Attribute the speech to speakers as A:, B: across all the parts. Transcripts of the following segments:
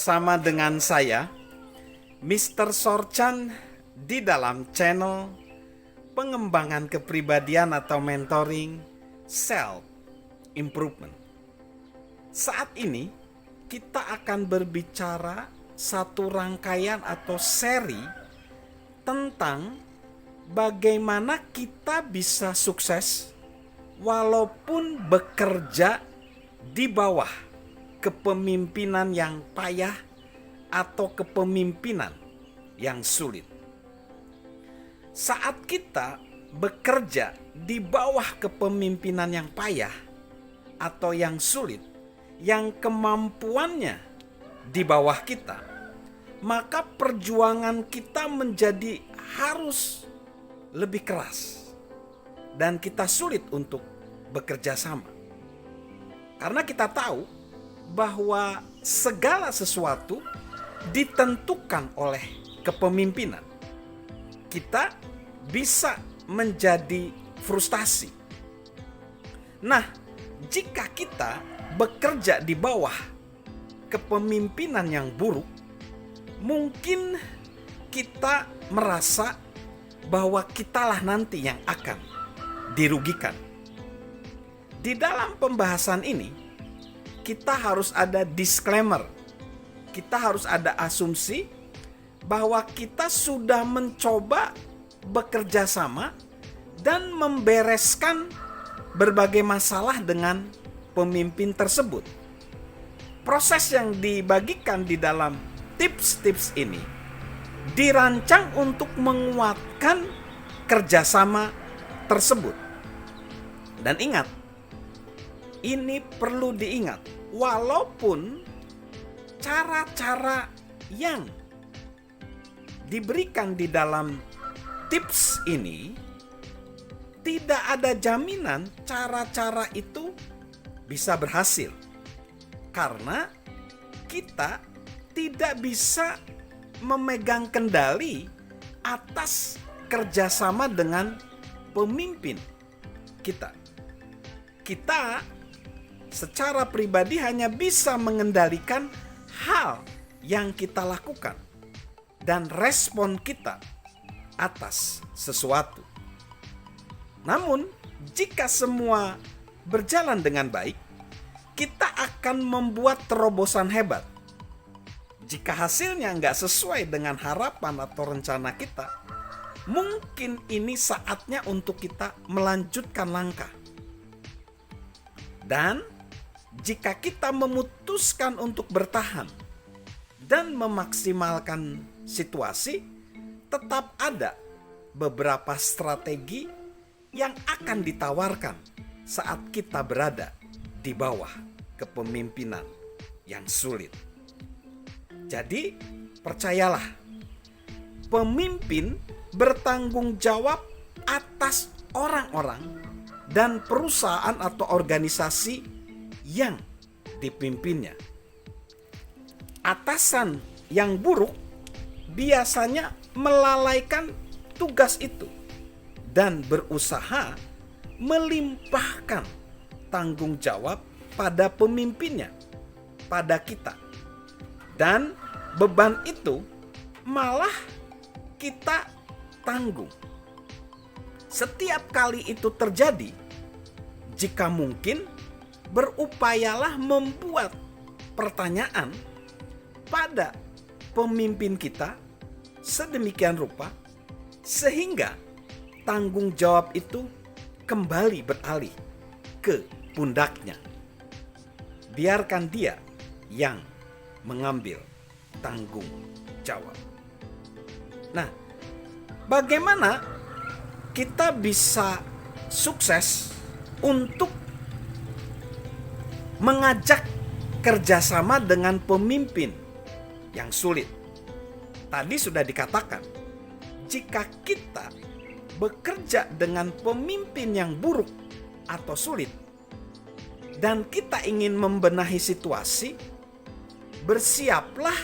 A: bersama dengan saya, Mr. Sorchan, di dalam channel pengembangan kepribadian atau mentoring self improvement. Saat ini kita akan berbicara satu rangkaian atau seri tentang bagaimana kita bisa sukses walaupun bekerja di bawah kepemimpinan yang payah atau kepemimpinan yang sulit. Saat kita bekerja di bawah kepemimpinan yang payah atau yang sulit, yang kemampuannya di bawah kita, maka perjuangan kita menjadi harus lebih keras dan kita sulit untuk bekerja sama. Karena kita tahu bahwa segala sesuatu ditentukan oleh kepemimpinan. Kita bisa menjadi frustasi. Nah, jika kita bekerja di bawah kepemimpinan yang buruk, mungkin kita merasa bahwa kitalah nanti yang akan dirugikan. Di dalam pembahasan ini, kita harus ada disclaimer. Kita harus ada asumsi bahwa kita sudah mencoba bekerja sama dan membereskan berbagai masalah dengan pemimpin tersebut. Proses yang dibagikan di dalam tips-tips ini dirancang untuk menguatkan kerjasama tersebut. Dan ingat, ini perlu diingat, walaupun cara-cara yang diberikan di dalam tips ini tidak ada jaminan cara-cara itu bisa berhasil. Karena kita tidak bisa memegang kendali atas kerjasama dengan pemimpin kita. Kita secara pribadi hanya bisa mengendalikan hal yang kita lakukan dan respon kita atas sesuatu. Namun, jika semua berjalan dengan baik, kita akan membuat terobosan hebat. Jika hasilnya nggak sesuai dengan harapan atau rencana kita, mungkin ini saatnya untuk kita melanjutkan langkah. Dan jika kita memutuskan untuk bertahan dan memaksimalkan situasi, tetap ada beberapa strategi yang akan ditawarkan saat kita berada di bawah kepemimpinan yang sulit. Jadi, percayalah, pemimpin bertanggung jawab atas orang-orang dan perusahaan atau organisasi yang dipimpinnya. Atasan yang buruk biasanya melalaikan tugas itu dan berusaha melimpahkan tanggung jawab pada pemimpinnya, pada kita. Dan beban itu malah kita tanggung. Setiap kali itu terjadi, jika mungkin berupayalah membuat pertanyaan pada pemimpin kita sedemikian rupa sehingga tanggung jawab itu kembali beralih ke pundaknya. Biarkan dia yang mengambil tanggung jawab. Nah, bagaimana kita bisa sukses untuk mengajak kerjasama dengan pemimpin yang sulit? Tadi sudah dikatakan, jika kita bekerja dengan pemimpin yang buruk atau sulit, dan kita ingin membenahi situasi, bersiaplah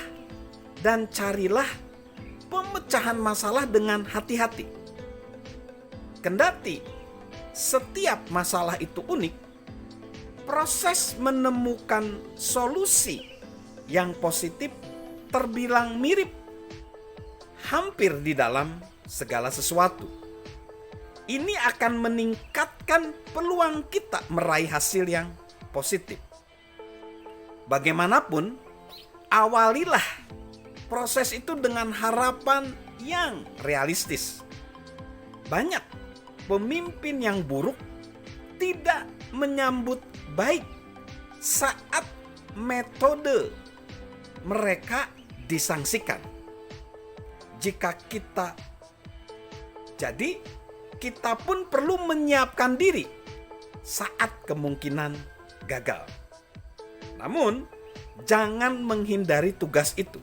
A: dan carilah pemecahan masalah dengan hati-hati. Kendati setiap masalah itu unik, proses menemukan solusi yang positif terbilang mirip, hampir di dalam segala sesuatu. Ini akan meningkatkan peluang kita meraih hasil yang positif. Bagaimanapun, awalilah proses itu dengan harapan yang realistis. Banyak pemimpin yang buruk tidak menyambut baik saat metode mereka disangsikan. Jadi kita pun perlu menyiapkan diri saat kemungkinan gagal. Namun, jangan menghindari tugas itu.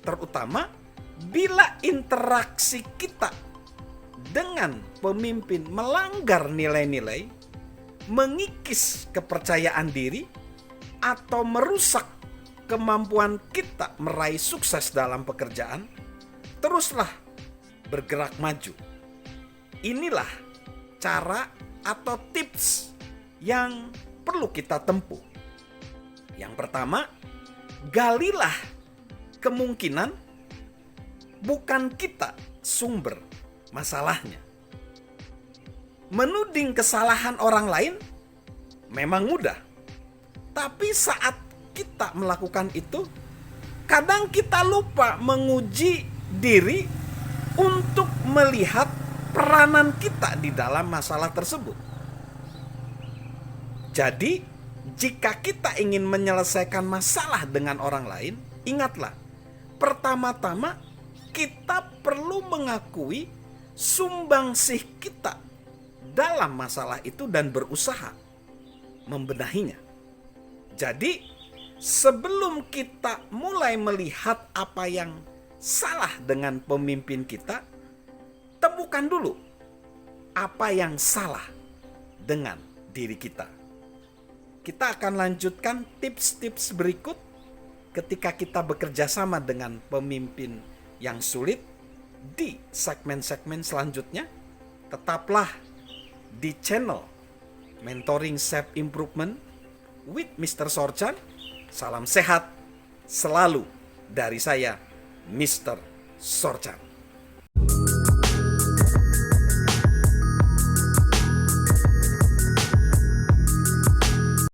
A: Terutama bila interaksi kita dengan pemimpin melanggar nilai-nilai, mengikis kepercayaan diri, atau merusak kemampuan kita meraih sukses dalam pekerjaan, teruslah bergerak maju. Inilah cara atau tips yang perlu kita tempuh. Yang pertama, galilah kemungkinan bukan kita sumber masalahnya. Menuding kesalahan orang lain memang mudah, tapi saat kita melakukan itu, kadang kita lupa menguji diri untuk melihat peranan kita di dalam masalah tersebut. Jadi, jika kita ingin menyelesaikan masalah dengan orang lain, ingatlah, pertama-tama kita perlu mengakui sumbangsih kita dalam masalah itu dan berusaha membenahinya. Jadi, sebelum kita mulai melihat apa yang salah dengan pemimpin kita, temukan dulu apa yang salah dengan diri kita. Kita akan lanjutkan tips-tips berikut ketika kita bekerja sama dengan pemimpin yang sulit di segmen-segmen selanjutnya. Tetaplah di channel Mentoring Self Improvement with Mr. Sorchan. Salam sehat selalu dari saya, Mr. Sorchan.